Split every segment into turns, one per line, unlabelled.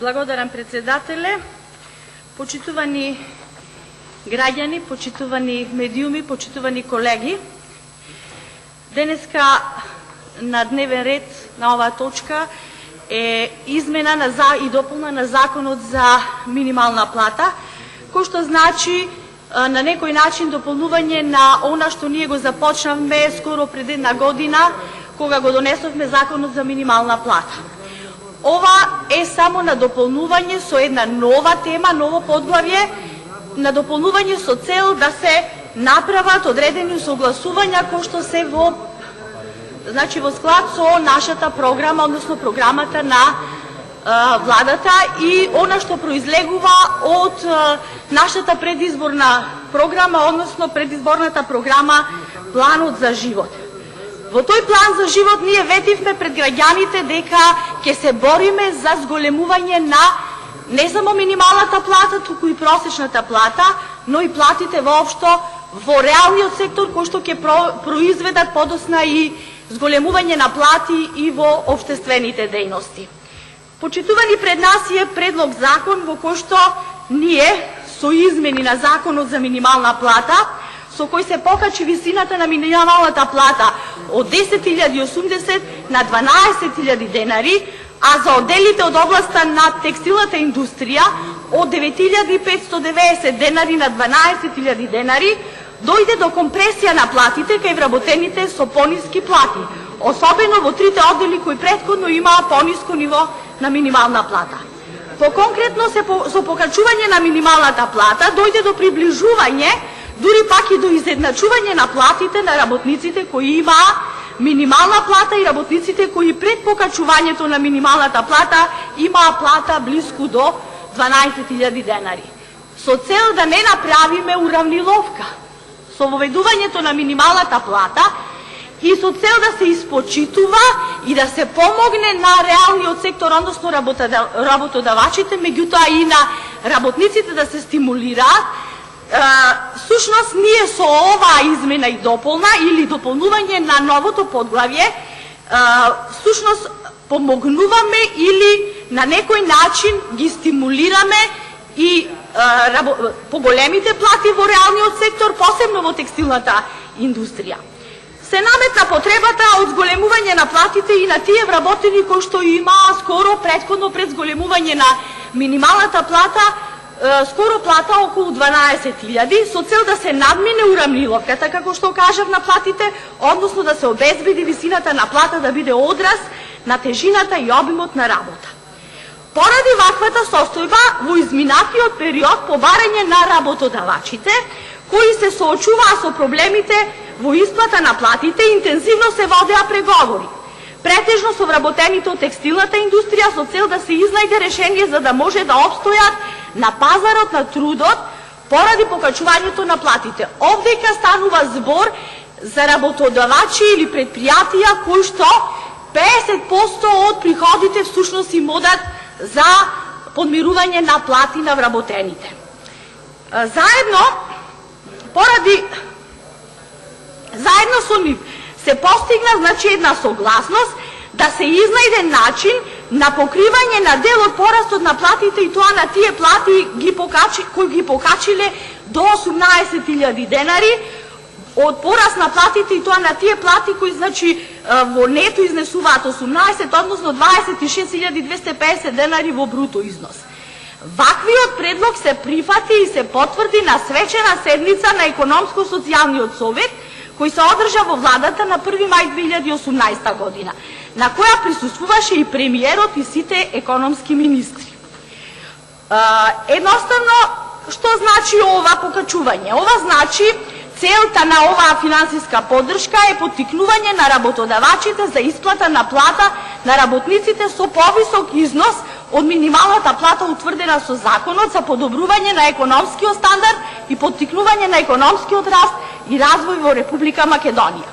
Благодарам, председателе. Почитувани граѓани, почитувани медиуми, почитувани колеги. Денеска на дневен ред на оваа точка е измена и дополна на Законот за минимална плата, кој што значи на некој начин дополнување на она што ние го започнавме скоро пред една година, кога го донесовме Законот за минимална плата. Ова е само на дополнување со една нова тема, ново подглавје, на дополнување со цел да се направат одредени согласувања кои што се во склад со нашата програма, односно програмата на владата и она што произлегува од нашата предизборна програма, односно предизборната програма Планот за живот. Во тој план за живот ние ветивме пред граѓаните дека ќе се бориме за зголемување на не само минималната плата, туку и просечната плата, но и платите воопшто во реалниот сектор кој што ќе произведат подосна и зголемување на плати и во општествените дејности. Почитувани, пред нас е предлог закон во кој што ние со измени на Законот за минимална плата, со кој се покачи висината на минималната плата од 10.080 на 12.000 денари, а за одделите од областа на текстилната индустрија од 9.590 денари на 12.000 денари, дојде до компресија на платите кај вработените со пониски плати, особено во трите оддели кои претходно имаа пониско ниво на минимална плата. По-конкретно, со покачување на минималната плата дојде до приближување, дури пак и до изедначување на платите на работниците кои имаа минимална плата и работниците кои пред покачувањето на минималната плата имаа плата близко до 12.000 денари. Со цел да не направиме уравниловка со воведувањето на минималната плата и со цел да се испочитува и да се помогне на реалниот сектор, односно работодавачите, меѓутоа и на работниците да се стимулираат, сушност ние со оваа измена и дополна или дополнување на новото подглавје, сушност помогнуваме или на некој начин ги стимулираме и поголемите плати во реалниот сектор, посебно во текстилната индустрија. Се наметна потребата од зголемување на платите и на тие вработени кои што имаа скоро претходно пред зголемување на минималната плата, скоро плата околу 12.000, со цел да се надмине уравниловката, како што кажав, на платите, односно да се обезбеди висината на плата да биде одраз на тежината и обимот на работа. Поради ваквата состојба, во изминатиот период по барање на работодавачите, кои се соочуваа со проблемите во исплата на платите, интензивно се водеа преговори, претежно со вработените од текстилната индустрија, со цел да се изнајде решение за да може да обстојат на пазарот на трудот поради покачувањето на платите. Овдека станува збор за работодавачи или предпријатија кои што 50% од приходите всушност им одат за подмирување на плати на вработените. Заедно со нив се постигна една согласност да се изнајде начин на покривање на дел од порастот на платите и тоа на тие плати кои ги покачиле до 18.000 денари, од пораст на платите и тоа на тие плати кои во нето изнесуваат 18, односно 26.250 денари во бруто износ. Ваквиот предлог се прифати и се потврди на свечена седница на Економско-социјалниот совет кој се одржа во владата на 1. мај 2018 година, на која присуствуваше и премиерот и сите економски министри. Едноставно, што значи ова покачување? Ова значи целта на оваа финансиска поддршка е поттикнување на работодавачите за исплата на плата на работниците со повисок износ од минималната плата утврдена со законот за подобрување на економскиот стандард и поттикнување на економскиот раст и развој во Република Македонија.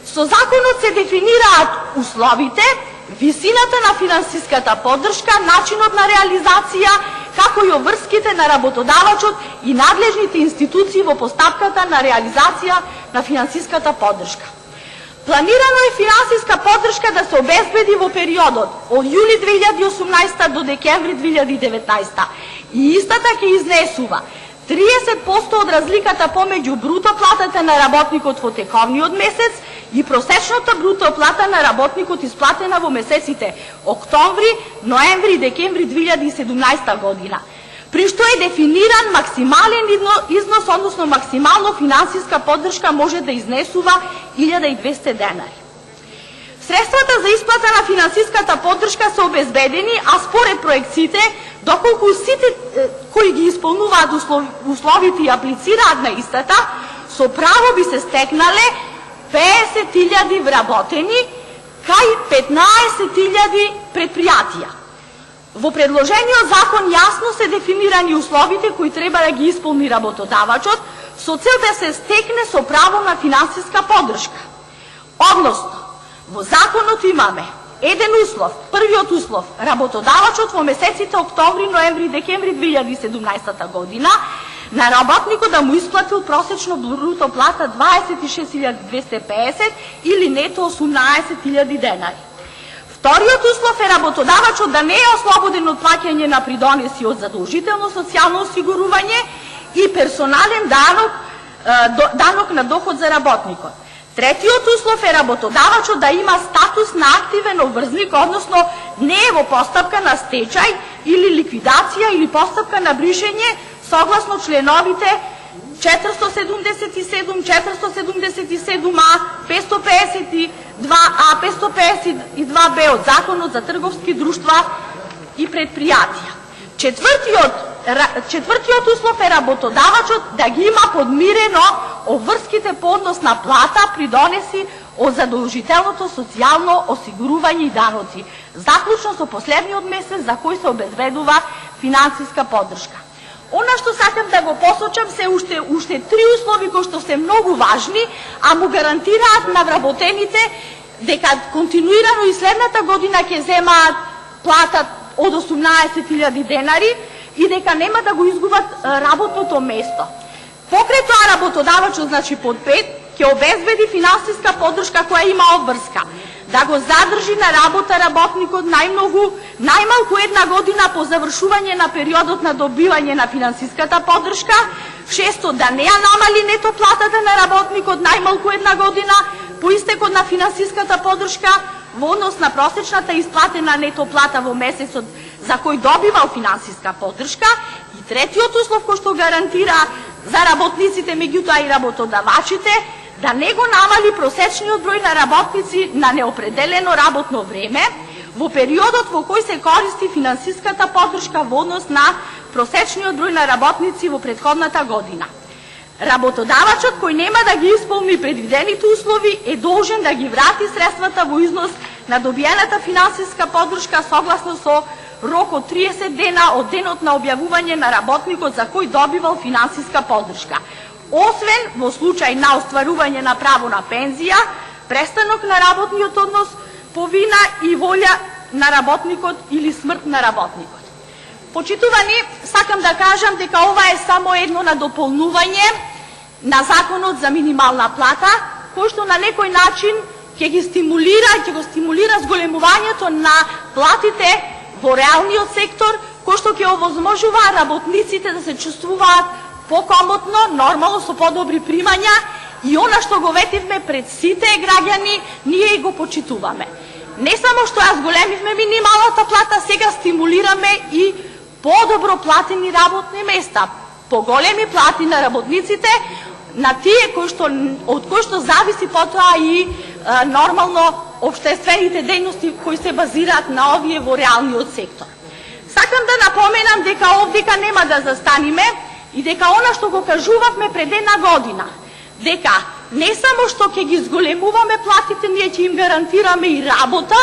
Со законот се дефинираат условите, висината на финансиската поддршка, начинот на реализација, како и обврските на работодавачот и надлежните институции во постапката на реализација на финансиската поддршка. Планирано е финансиска поддршка да се обезбеди во периодот од јули 2018 до декември 2019. И истата ќе изнесува 30% од разликата помеѓу бруто платата на работникот во тековниот месец и просечната бруто плата на работникот исплатена во месеците октомври, ноември и декември 2017 година, при што е дефиниран максимален износ, односно максимално финансиска поддршка може да изнесува 1200 денари. Средствата за исплата на финансиската поддршка се обезбедени, а според проекциите, доколку сите кои ги исполнуваат условите и аплицираат на истата, со право би се стекнале 50.000 вработени кај 15.000 предпријатија. Во предложениот закон јасно се дефинирани условите кои треба да ги исполни работодавачот со цел да се стекне со право на финансиска поддршка. Односно, во законот имаме еден услов, првиот услов, работодавачот во месеците октомври, ноември и декември 2017 година на работникот да му исплатил просечно бруто плата 26.250 или нето 18.000 денари. Вториот услов е работодавачот да не е ослободен од плаќање на придонеси од задолжително социјално осигурување и персонален данок на доход за работникот. Третиот услов е работодавачот да има статус на активен обврзник, односно не е во постапка на стечај или ликвидација или постапка на бришење согласно членовите 477, 477а, 552а, 552б од Законот за трговски друштва и предпријатија. Четвртиот услов е работодавачот да ги има подмирено обврските по однос на плата, придонеси од задолжителното социјално осигурување и даноци, заклучно со последниот месец за кој се обезбедува финансиска поддршка. Она што сакам да го посочам се уште три услови кои што се многу важни, а му гарантираат на вработените дека континуирано и следната година ќе земаат плата од 18.000 денари и дека нема да го изгубат работното место. Покрај тоа работодавачот, значи под 5, ќе обезбеди финансиска поддршка која има обврска, да го задржи на работа работникот најмалку една година по завршување на периодот на добивање на финансиската поддршка, 6 да не ја намали нето платата на работникот најмалку една година по истекот на финансиската поддршка во однос на просечната исплатена нето плата во месецот за кој добивал финансиска поддршка, и третиот услов кој што гарантира за работниците, меѓутоа и работодавачите, да не го намали просечниот број на работници на неопределено работно време во периодот во кој се користи финансиската поддршка во однос на просечниот број на работници во претходната година. Работодавачот кој нема да ги исполни предвидените услови е должен да ги врати средствата во износ на добиената финансиска поддршка согласно со рок од 30 дена од денот на објавување на работникот за кој добивал финансиска поддршка, освен во случај на остварување на право на пензија, престанок на работниот однос по вина и волја на работникот или смрт на работникот. Почитувани, сакам да кажам дека ова е само едно надополнување на Законот за минимална плата, кој што на некој начин ќе го стимулира зголемувањето на платите во реалниот сектор, кој што ќе овозможува работниците да се чувствуваат покомотно, нормално, со подобри примања, и она што го ветивме пред сите граѓани, ние и го почитуваме. Не само што ја зголемивме минималната плата, сега стимулираме и подобро платени работни места, поголеми плати на работниците, на тие од кои што зависи потоа и нормално општествените дејности кои се базираат на овие во реалниот сектор. Сакам да напоменам дека овдека нема да застаниме и дека она што го кажувавме пред една година, дека не само што ќе ги зголемуваме платите, ние ќе им гарантираме и работа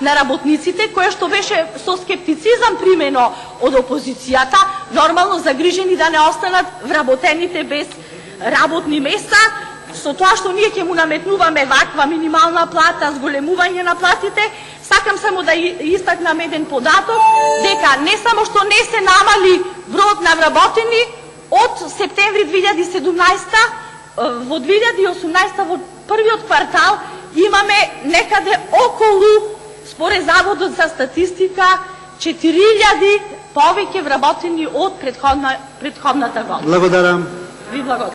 на работниците, која што беше со скептицизам примено од опозицијата, нормално загрижени да не останат вработените без работни места, со тоа што ние ќе му наметнуваме ваква минимална плата, зголемување на платите. Сакам само да истакнам еден податок, дека не само што не се намали бројот на вработени од септември 2017 во 2018 во првиот квартал имаме некаде околу, според Заводот за статистика, 4000 повеќе вработени од претходната година.
Благодарам.
Ви благодарам.